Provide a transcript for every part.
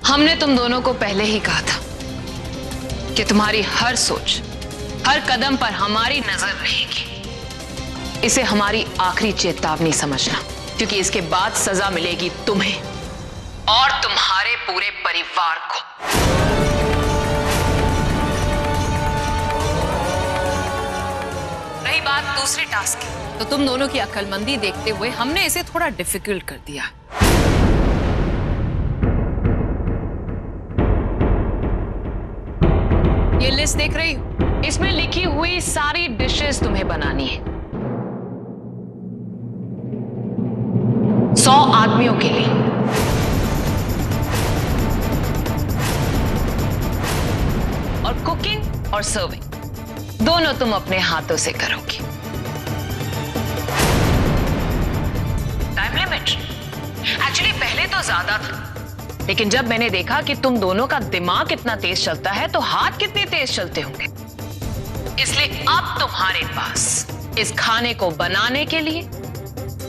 हमने तुम दोनों को पहले ही कहा था कि तुम्हारी हर सोच, हर कदम पर हमारी नजर रहेगी। इसे हमारी आखिरी चेतावनी समझना, क्योंकि इसके बाद सजा मिलेगी तुम्हें और तुम्हारे पूरे परिवार को। रही बात दूसरे टास्क की, तो तुम दोनों की अक्लमंदी देखते हुए हमने इसे थोड़ा डिफिकल्ट कर दिया। ये लिस्ट देख रही हो? इसमें लिखी हुई सारी डिशेस तुम्हें बनानी है 100 आदमियों के लिए। और कुकिंग और सर्विंग दोनों तुम अपने हाथों से करोगी। टाइम लिमिट एक्चुअली पहले तो ज्यादा था, लेकिन जब मैंने देखा कि तुम दोनों का दिमाग कितना तेज चलता है तो हाथ कितने तेज चलते होंगे, इसलिए अब तुम्हारे पास इस खाने को बनाने के लिए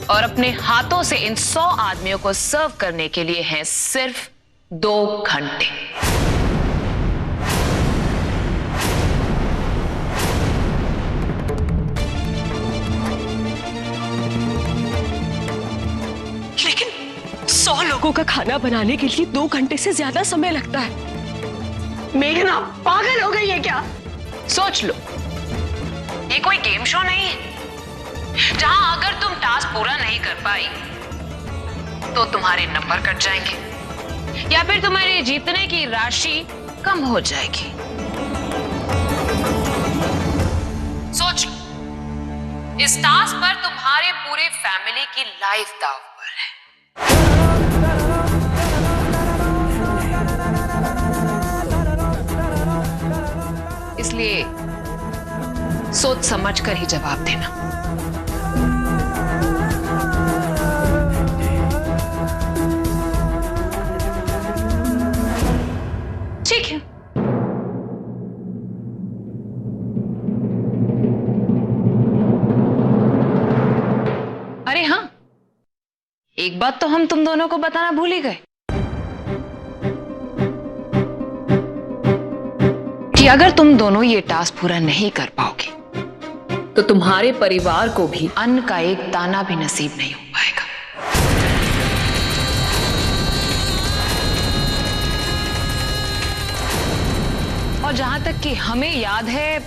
और अपने हाथों से इन 100 आदमियों को सर्व करने के लिए हैं सिर्फ 2 घंटे। लेकिन 100 लोगों का खाना बनाने के लिए 2 घंटे से ज्यादा समय लगता है। मेघना पागल हो गई है क्या? सोच लो, ये कोई गेम शो नहीं है जहां अगर तुम टास्क पूरा नहीं कर पाई तो तुम्हारे नंबर कट जाएंगे या फिर तुम्हारे जीतने की राशि कम हो जाएगी। सोच लो, इस टास्क पर तुम्हारे पूरे फैमिली की लाइफ दांव पर है। इसलिए सोच समझ कर ही जवाब देना। ठीक है। अरे हाँ, एक बात तो हम तुम दोनों को बताना भूल ही गए कि अगर तुम दोनों ये टास्क पूरा नहीं कर पाओगे तो तुम्हारे परिवार को भी अन्न का एक दाना भी नसीब नहीं हो पाएगा। और जहां तक कि हमें याद है,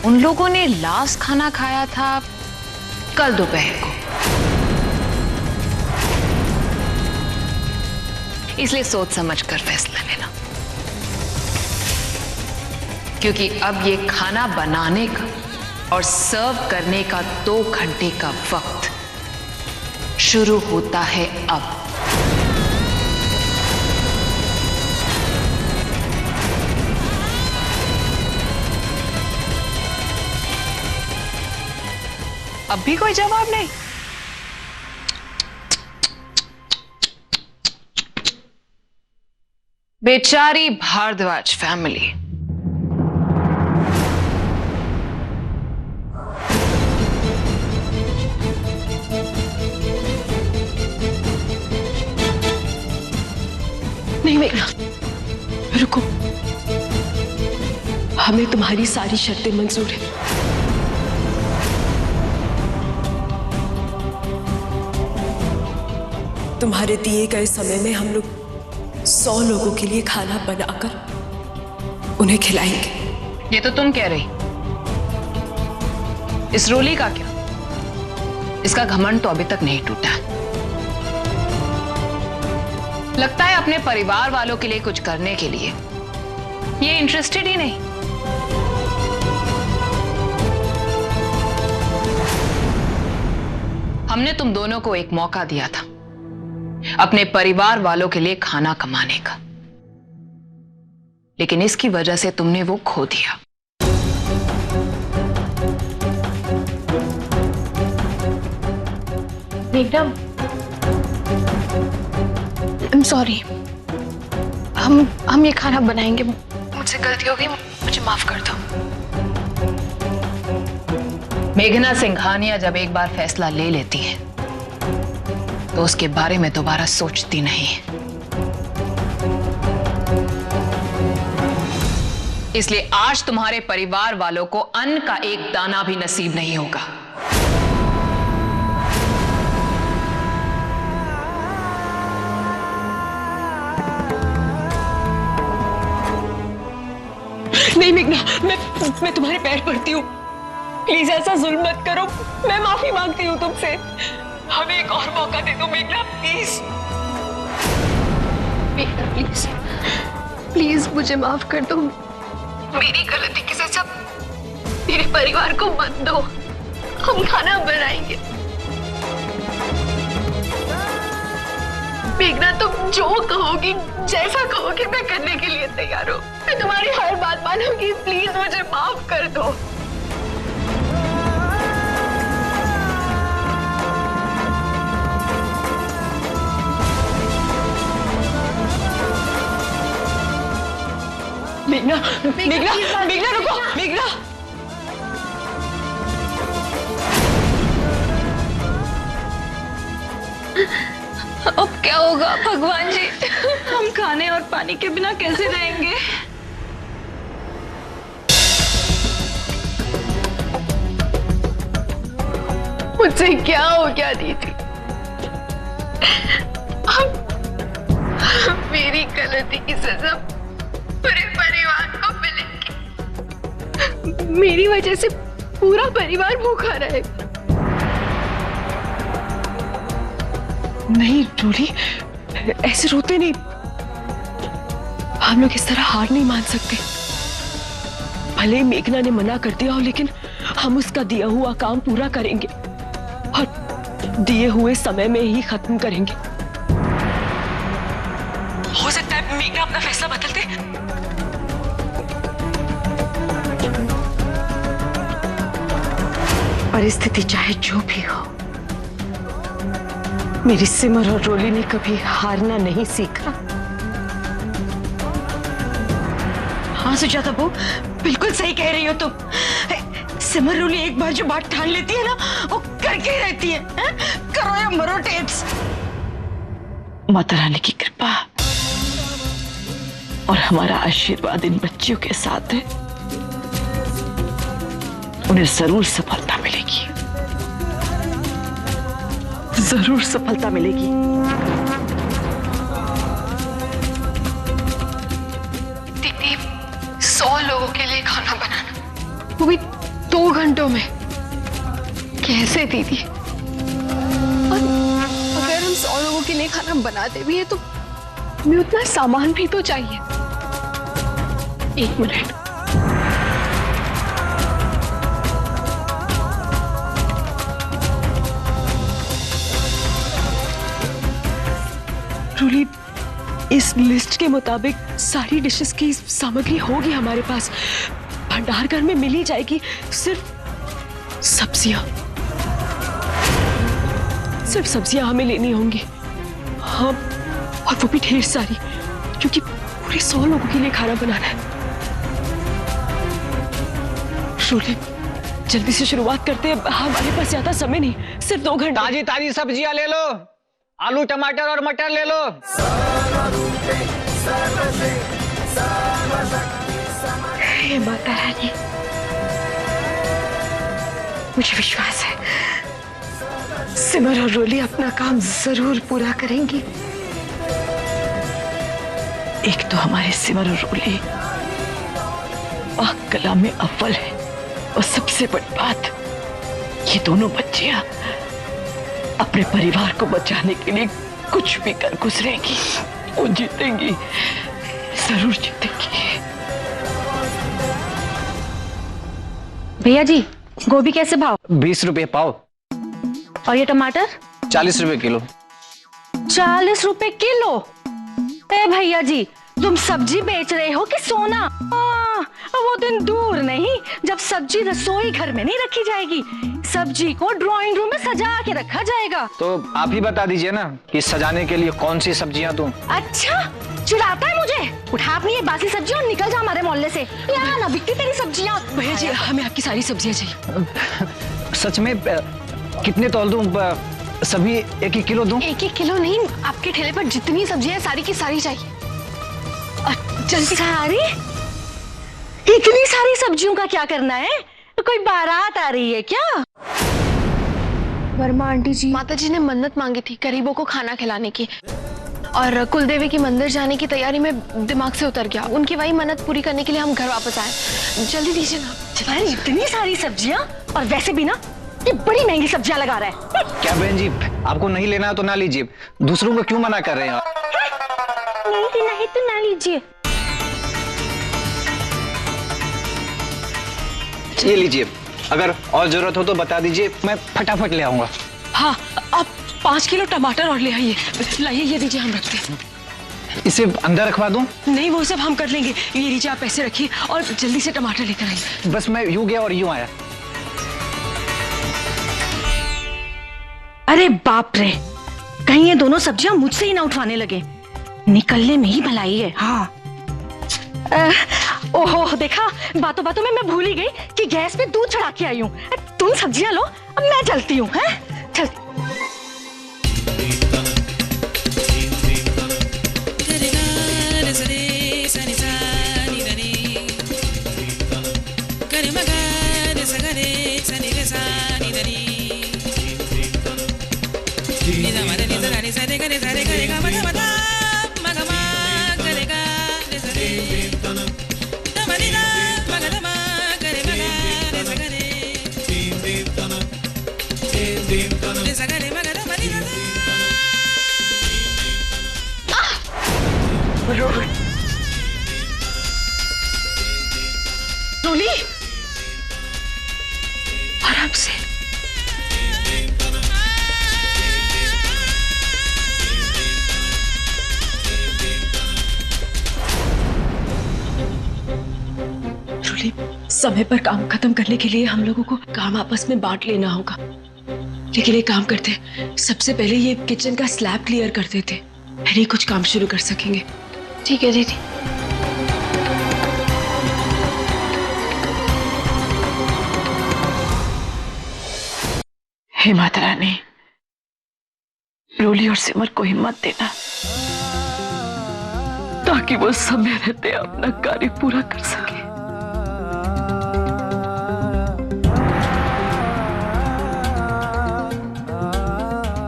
उन लोगों ने लास्ट खाना खाया था कल दोपहर को। इसलिए सोच समझ कर फैसला लेना, क्योंकि अब ये खाना बनाने का और सर्व करने का 2 घंटे का वक्त शुरू होता है अब। अब भी कोई जवाब नहीं? बेचारी भारद्वाज फैमिली। नहीं मेघना, रुको। हमें तुम्हारी सारी शर्तें मंजूर है। तुम्हारे दिए गए समय में हम लोग 100 लोगों के लिए खाना बनाकर उन्हें खिलाएंगे। ये तो तुम कह रही, इस रोली का क्या? इसका घमंड तो अभी तक नहीं टूटा। लगता है अपने परिवार वालों के लिए कुछ करने के लिए ये इंटरेस्टेड ही नहीं। हमने तुम दोनों को एक मौका दिया था अपने परिवार वालों के लिए खाना कमाने का, लेकिन इसकी वजह से तुमने वो खो दिया। एकदम आई एम सॉरी। हम ये खाना बनाएंगे। मुझसे गलती हो गई, मुझे माफ कर दो। मेघना सिंघानिया जब एक बार फैसला ले लेती है तो उसके बारे में दोबारा सोचती नहीं। इसलिए आज तुम्हारे परिवार वालों को अन्न का एक दाना भी नसीब नहीं होगा। नहीं मेघना, मैं तुम्हारे पैर पड़ती हूँ, प्लीज ऐसा जुल्म मत करो। मैं माफी मांगती हूँ तुमसे, हमें एक और मौका दे दो मेघना, प्लीज। मेघना प्लीज, प्लीज मुझे माफ कर दो। मेरी गलती की सजा मेरे परिवार को मत दो। हम खाना बनाएंगे। मेघना तुम जो कहोगी, जैसा कहोगी, मैं करने के लिए तैयार हूँ। मैं तुम्हारी हर बात मानूंगी। प्लीज मुझे माफ कर दो। मेघना, मेघना, मेघना रुको, मेघना। अब क्या होगा भगवान जी? हम खाने और पानी के बिना कैसे रहेंगे? मुझसे क्या हो गया दीदी? मेरी गलती की सजा पूरे परिवार को मिलेगी। मेरी वजह से पूरा परिवार भूखा रहेगा। नहीं जूली, ऐसे रोते नहीं। हम लोग इस तरह हार नहीं मान सकते। भले ही मेघना ने मना कर दिया हो, लेकिन हम उसका दिया हुआ काम पूरा करेंगे और दिए हुए समय में ही खत्म करेंगे। हो सकता है मेघना अपना फैसला बदल दे। परिस्थिति चाहे जो भी हो, मेरी सिमर और रोली ने कभी हारना नहीं सीखा। हाँ सुजाता बहू, बिल्कुल सही कह रही हो तुम। सिमर रोली एक बार जो बात ठान लेती है ना, वो करके ही रहती है। करो या मरो टेप्स। माता रानी की कृपा और हमारा आशीर्वाद इन बच्चियों के साथ है। उन्हें जरूर सफलता मिलेगी, जरूर सफलता मिलेगी। दीदी, 100 लोगों के लिए खाना बनाना, वो भी 2 घंटों में, कैसे दीदी? और अगर हम 100 लोगों के लिए खाना बनाते भी है तो हमें उतना सामान भी तो चाहिए। 1 मिनट। रूली, इस लिस्ट के मुताबिक सारी डिशेस की सामग्री होगी हमारे पास। भंडार घर में मिल ही जाएगी। सिर्फ सब्जियां हमें लेनी होंगी। हाँ, और वो भी ढेर सारी, क्योंकि पूरे 100 लोगों के लिए खाना बनाना है। रूली, जल्दी से शुरुआत करते हैं। हमारे पास ज्यादा समय नहीं, सिर्फ 2 घंटे। ताजी ताजी सब्जियां ले लो, आलू टमाटर और मटर ले लो। हे माता रानी, मुझे विश्वास है सिमर और रोली अपना काम जरूर पूरा करेंगी। एक तो हमारे सिमर और रोली पाक कला में अव्वल है, और सबसे बड़ी बात, ये दोनों बच्चियां अपने परिवार को बचाने के लिए कुछ भी कर गुजरेंगी। वो जीतेंगी, जरूर जीतेंगी। भैया जी, गोभी कैसे भाव? 20 रुपए पाव। और ये टमाटर? 40 रुपए किलो। 40 रुपए किलो? ए भैया जी, तुम सब्जी बेच रहे हो कि सोना? वो दिन दूर नहीं जब सब्जी रसोई घर में नहीं रखी जाएगी, सब्जी को ड्राइंग रूम में सजा के रखा जाएगा। तो आप ही बता दीजिए ना कि सजाने के लिए कौन सी सब्जियां दूं? अच्छा, चिढ़ाता है मुझे? उठा अपनी ये बासी सब्जी और निकल जा हमारे मोहल्ले से। यहाँ ना बिकती तेरी सब्जियां। भैया जी, हमें आपकी सारी सब्जियां चाहिए। सच में? कितने तौल दूं? सभी 1-1 किलो दूं? 1-1 किलो नहीं, आपके ठेले पर जितनी सब्जियां सारी की सारी चाहिए। जल्दी। सारी? इतनी सारी सब्जियों का क्या करना है? कोई बारात आ रही है क्या? वर्मा आंटी जी, माता जी ने मन्नत मांगी थी गरीबों को खाना खिलाने की, और कुलदेवी की मंदिर जाने की तैयारी में दिमाग से उतर गया। उनकी वही मन्नत पूरी करने के लिए हम घर वापस आए। जल्दी दीजिए ना। अरे इतनी सारी सब्जियां, और वैसे भी ना ये बड़ी महंगी सब्जियां लगा रहा है। क्या बहन जी, आपको नहीं लेना है तो ना लीजिए, दूसरों को क्यों मना कर रहे हैं आप? नहीं लेना है तो ना लीजिए। ये लीजिए, अगर और जरूरत हो तो बता दीजिए, मैं फटाफट ले आऊंगा। हाँ, आप 5 किलो टमाटर और ले आइए। लाइए, ये दीजिए, हम रखते हैं। इसे अंदर रखवा दूं? नहीं, वो सब हम कर लेंगे। ये लीजिए, आप पैसे रखिए और जल्दी से टमाटर लेकर आइए। बस मैं यूं गया और यूं आया। अरे बाप रे, कहीं ये दोनों सब्जियां मुझसे ही ना उठवाने लगे। निकलने में ही भलाई है। हाँ। ओहो, देखा, बातों बातों में मैं भूल ही गई कि गैस पे दूध चढ़ा के आई हूँ। तुम सब्जियां लो, अब मैं चलती हूँ। चल। रोली, आराम से। रोली, समय पर काम खत्म करने के लिए हम लोगों को काम आपस में बांट लेना होगा। लेकिन एक काम करते हैं, सबसे पहले ये किचन का स्लैब क्लियर कर देते, फिर ही कुछ काम शुरू कर सकेंगे। ठीक है दीदी। हे माता रानी, रोली और सिमर को हिम्मत देना ताकि वो समय रहते अपना कार्य पूरा कर सके।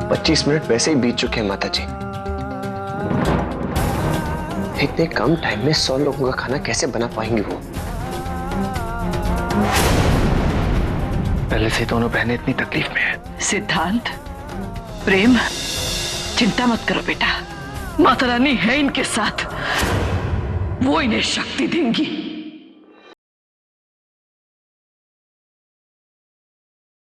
25 मिनट वैसे ही बीत चुके हैं माता जी। इतने कम टाइम में 100 लोगों का खाना कैसे बना पाएंगी वो? पहले से दोनों बहनें इतनी तकलीफ में हैं। सिद्धांत, प्रेम, चिंता मत करो बेटा, माता रानी है इनके साथ, वो इन्हें शक्ति देंगी।